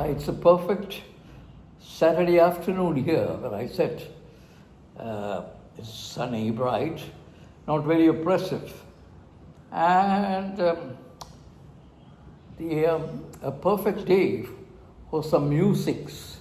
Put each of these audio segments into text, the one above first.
It's a perfect Saturday afternoon here where I sit. It's sunny, bright, not very oppressive. And a perfect day for some musics.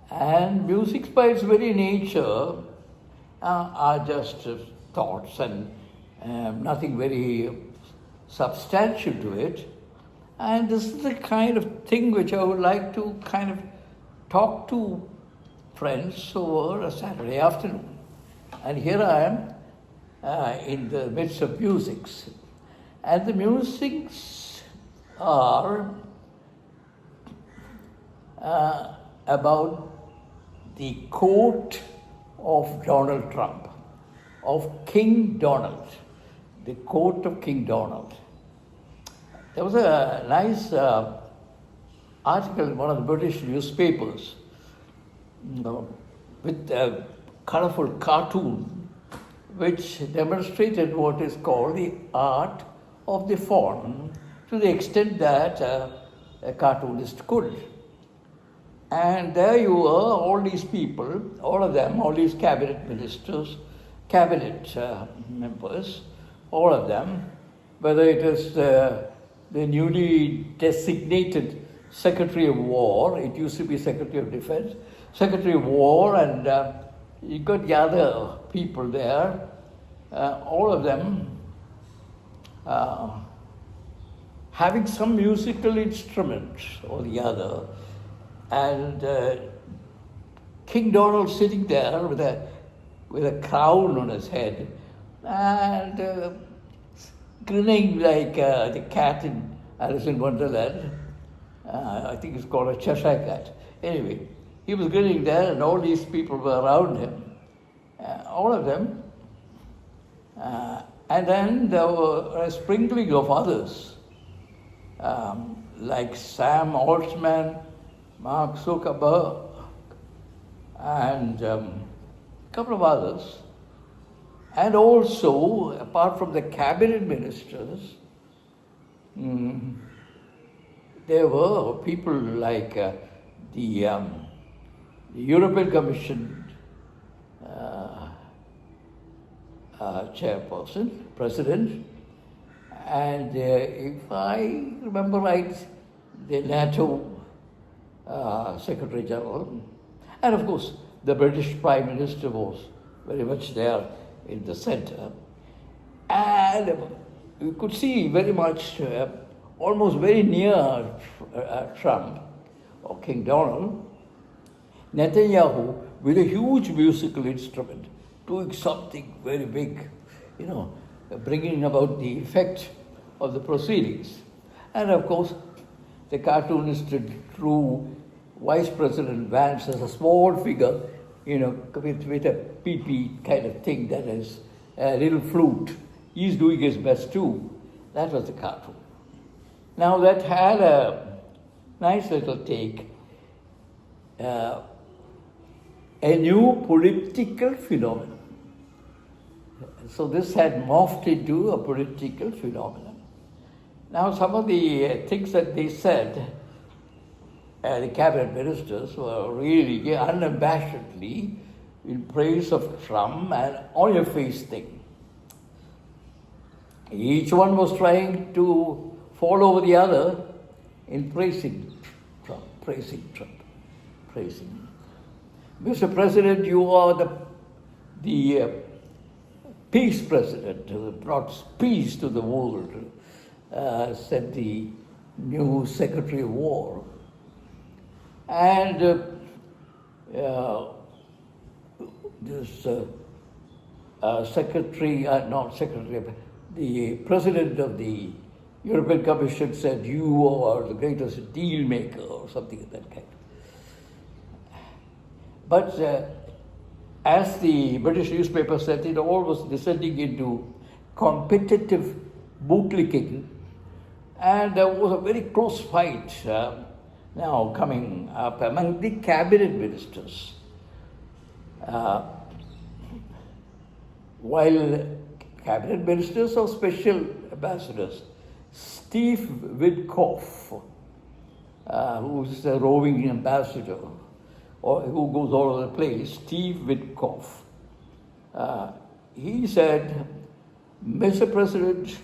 And musics by its very nature are just thoughts and nothing very substantial to it. And this is the kind of thing which I would like to kind of talk to friends over a Saturday afternoon. And here I am in the midst of musics. And the musics are about the court of Donald Trump, of King Donald, the court of King Donald. There was a nice article in one of the British newspapers with a colorful cartoon which demonstrated what is called the art of the fawn to the extent that a cartoonist could. And there you were, all these people, all of them, all these cabinet ministers, cabinet members, all of them, whether it is the newly designated Secretary of War, it used to be Secretary of Defense, Secretary of War, and you got the other people there, all of them having some musical instrument or the other, and King Donald sitting there with a crown on his head and grinning like the cat in Alice in Wonderland. I think it's called a Cheshire cat. Anyway, he was grinning there, and all these people were around him, all of them. And then there were a sprinkling of others, like Sam Altman, Mark Zuckerberg, and a couple of others. And also, apart from the cabinet ministers, there were people like the European Commission chairperson, president, and if I remember right, the NATO Secretary General, and of course the British Prime Minister was very much there in the center. And you could see very much, almost very near Trump or King Donald, Netanyahu with a huge musical instrument, doing something very big, bringing about the effect of the proceedings. And of course, the cartoonist drew Vice President Vance as a small figure, with a pee-pee kind of thing that is a little flute. He's doing his best too. That was the cartoon. Now that had a nice little take, a new political phenomenon. So this had morphed into a political phenomenon. Now some of the things that they said, the cabinet ministers were really unabashedly in praise of Trump and on your face thing. Each one was trying to fall over the other in praising Trump. Mr. President, you are the peace president who brought peace to the world, said the new Secretary of War. And this the president of the European Commission said, you are the greatest deal maker or something of that kind. But as the British newspaper said, it all was descending into competitive bootlicking, and there was a very close fight now coming up among the cabinet ministers. While cabinet ministers or special ambassadors, Steve Witkoff who's a roving ambassador, or who goes all over the place, Steve Witkoff. He said, Mr. President,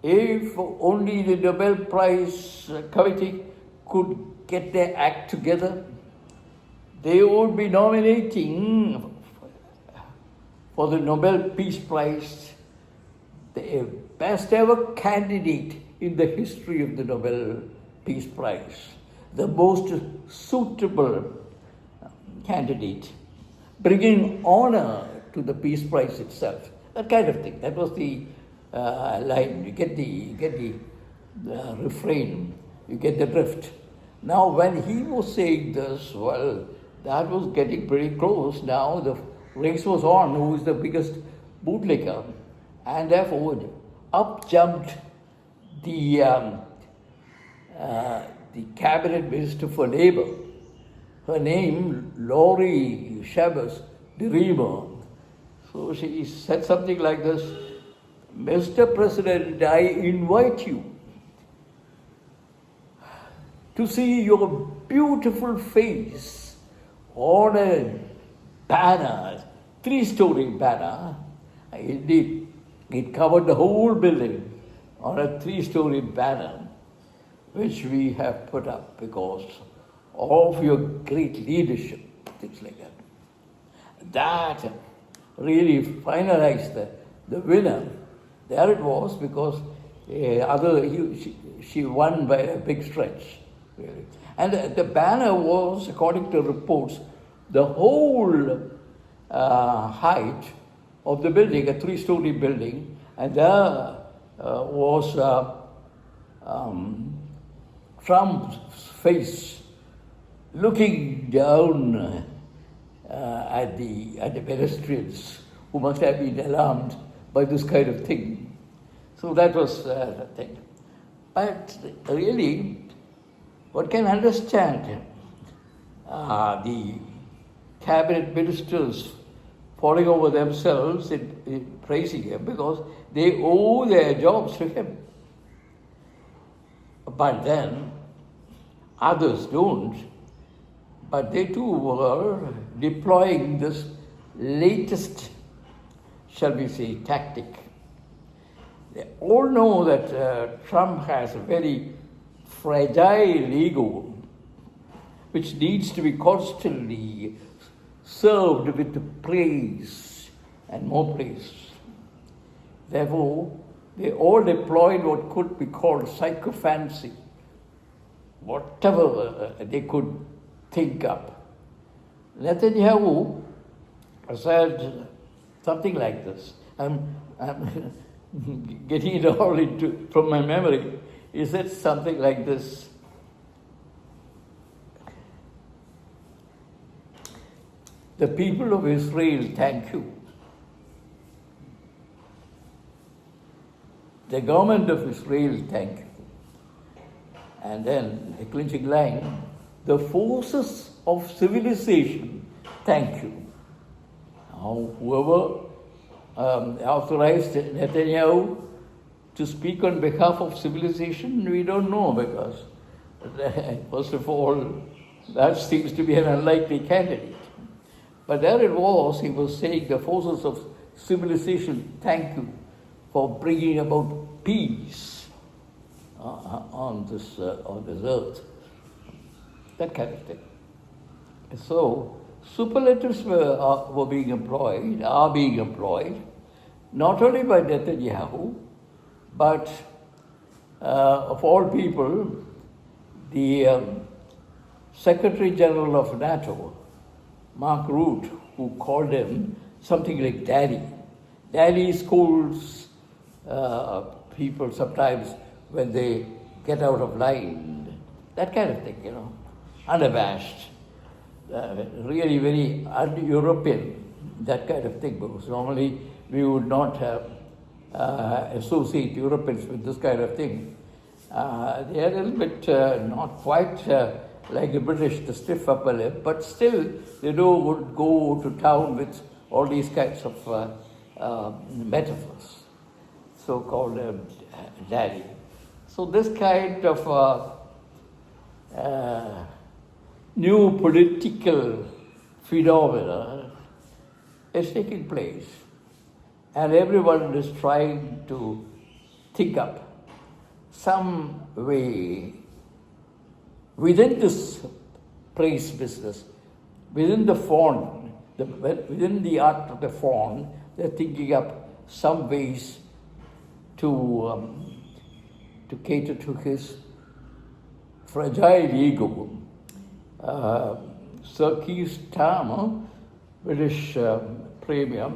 if only the Nobel Prize Committee could get their act together, they would be nominating for the Nobel Peace Prize the best ever candidate in the history of the Nobel Peace Prize, the most suitable candidate, bringing honor to the Peace Prize itself. That kind of thing. That was the line. You get the refrain. You get the drift. Now, when he was saying this, well, that was getting pretty close. Now the race was on. Who is the biggest bootlegger? And therefore, up jumped the cabinet minister for labor. Her name, Laurie Chavez de Rima. So she said something like this: Mr. President, I invite you to see your beautiful face on a banner, 3-story banner. Indeed, it covered the whole building on a 3-story banner, which we have put up because of your great leadership, things like that. That really finalized the winner. There it was, because she won by a big stretch, really. And the banner was, according to reports, the whole height of the building, a 3-story building, and there was Trump's face looking down at the pedestrians, who must have been alarmed by this kind of thing. So that was the thing. But really, one can understand the cabinet ministers falling over themselves in praising him, because they owe their jobs to him. But then others don't. But they too were deploying this latest, shall we say, tactic. They all know that Trump has a very fragile ego, which needs to be constantly served with praise and more praise. Therefore, they all deployed what could be called psychophancy, whatever they could think up. Netanyahu said something like this. I'm getting it all from my memory. He said something like this: the people of Israel thank you. The government of Israel thank you. And then a clinching line: the forces of civilization thank you. Now, whoever authorized Netanyahu to speak on behalf of civilization, we don't know, because first of all, that seems to be an unlikely candidate. But there it was, he was saying the forces of civilization thank you for bringing about peace on this earth. That kind of thing. So superlatives were being employed, are being employed, not only by Netanyahu, but of all people, the Secretary General of NATO, Mark Rutte, who called him something like Daddy. Daddy scolds people sometimes when they get out of line. That kind of thing, unabashed. Really very un-European, that kind of thing, because normally we would not associate Europeans with this kind of thing. They are a little bit not quite like the British, the stiff upper lip, but still they would go to town with all these kinds of metaphors, so-called daddy. So this kind of new political phenomena is taking place, and everyone is trying to think up some way within this praise business, within the fawn, within the art of the fawn, they're thinking up some ways to cater to his fragile ego. Sir Keir Starmer, British Premier,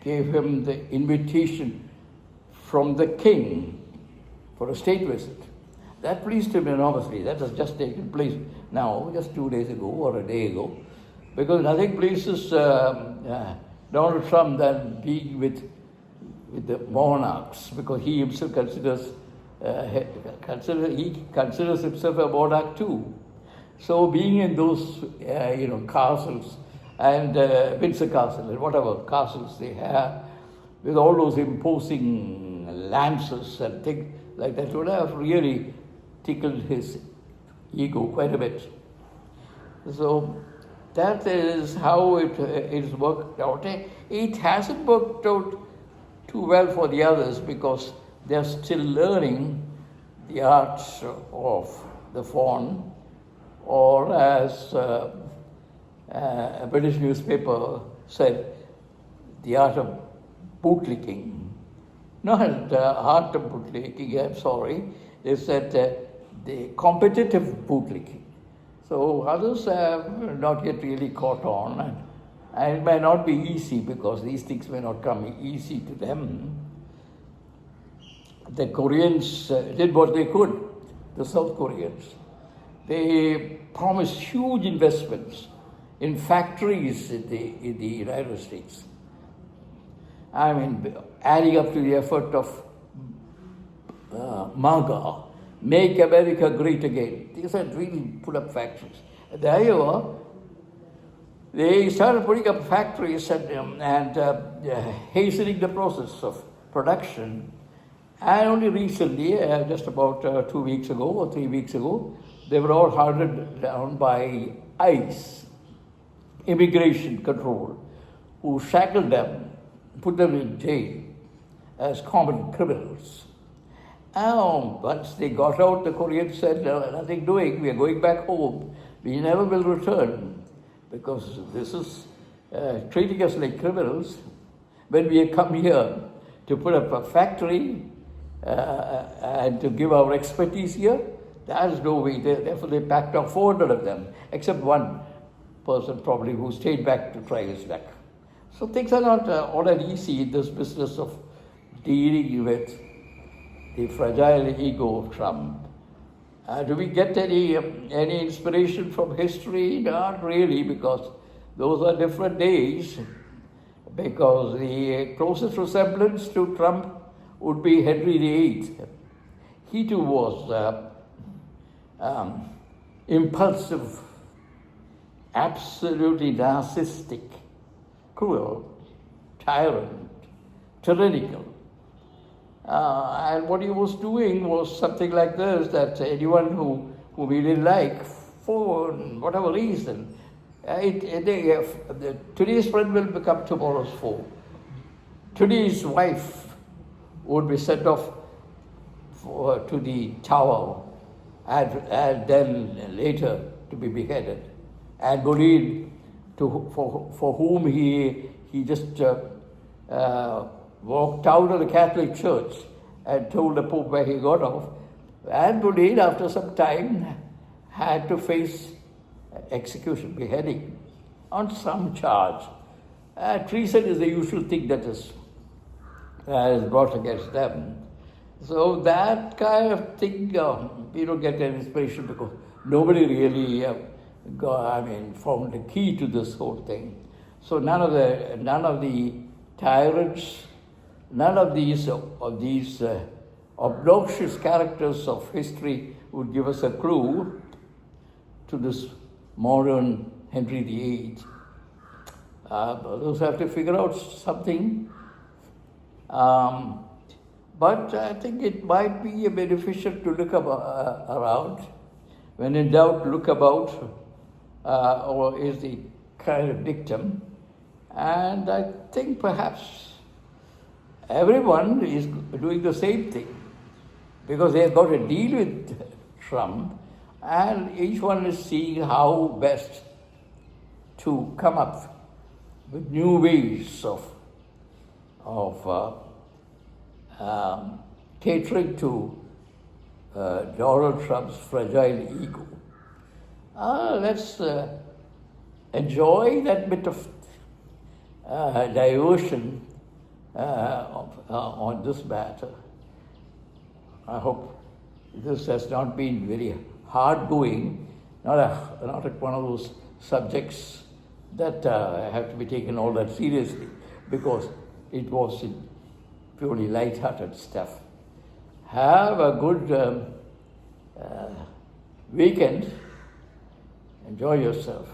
gave him the invitation from the King for a state visit. That pleased him enormously. That has just taken place now, just 2 days ago or a day ago, because nothing pleases Donald Trump than being with the monarchs, because he himself considers himself a monarch too. So being in those castles and Windsor Castle and whatever castles they have, with all those imposing lances and things like that, would have really tickled his ego quite a bit. So that is how it is worked out. It hasn't worked out too well for the others because they're still learning the arts of the fawn, or as a British newspaper said, the art of bootlicking. Not the art of bootlicking, I'm sorry. They said the competitive bootlicking. So others have not yet really caught on, and it may not be easy because these things may not come easy to them. The Koreans did what they could, the South Koreans. They promised huge investments in factories in the United States. I mean, adding up to the effort of MAGA, Make America Great Again. These had really put up factories. There you are. They started putting up factories and hastening the process of production. And only recently, just about 2 weeks ago or 3 weeks ago, they were all hunted down by ICE, immigration control, who shackled them, put them in jail as common criminals. Now, once they got out, the Koreans said, nothing doing, we are going back home. We never will return because this is treating us like criminals. When we come here to put up a factory and to give our expertise here, there's no way. Therefore, they packed off 400 of them, except one person probably who stayed back to try his luck. So things are not all that easy in this business of dealing with the fragile ego of Trump. Do we get any inspiration from history? Not really, because those are different days. Because the closest resemblance to Trump would be Henry VIII. He too was impulsive, absolutely narcissistic, cruel, tyrant, tyrannical. And what he was doing was something like this, that anyone whom he didn't like, for whatever reason, today's friend will become tomorrow's foe. Today's wife would be sent off to the tower and then later to be beheaded. And Boleyn, for whom he just walked out of the Catholic Church and told the Pope where he got off. And Boleyn, after some time, had to face execution, beheading, on some charge. Treason is the usual thing that is brought against them. So that kind of thing, we don't get any inspiration because nobody really found the key to this whole thing. So none of the tyrants, none of these obnoxious characters of history would give us a clue to this modern Henry VIII. Those have to figure out something. But I think it might be beneficial to look around. When in doubt, look about, or is the kind of dictum. And I think perhaps everyone is doing the same thing because they've got to deal with Trump, and each one is seeing how best to come up with new ways of catering to Donald Trump's fragile ego. Let's enjoy that bit of diversion on this matter. I hope this has not been very hard going, not one of those subjects that have to be taken all that seriously, because it was purely light-hearted stuff. Have a good weekend. Enjoy yourself.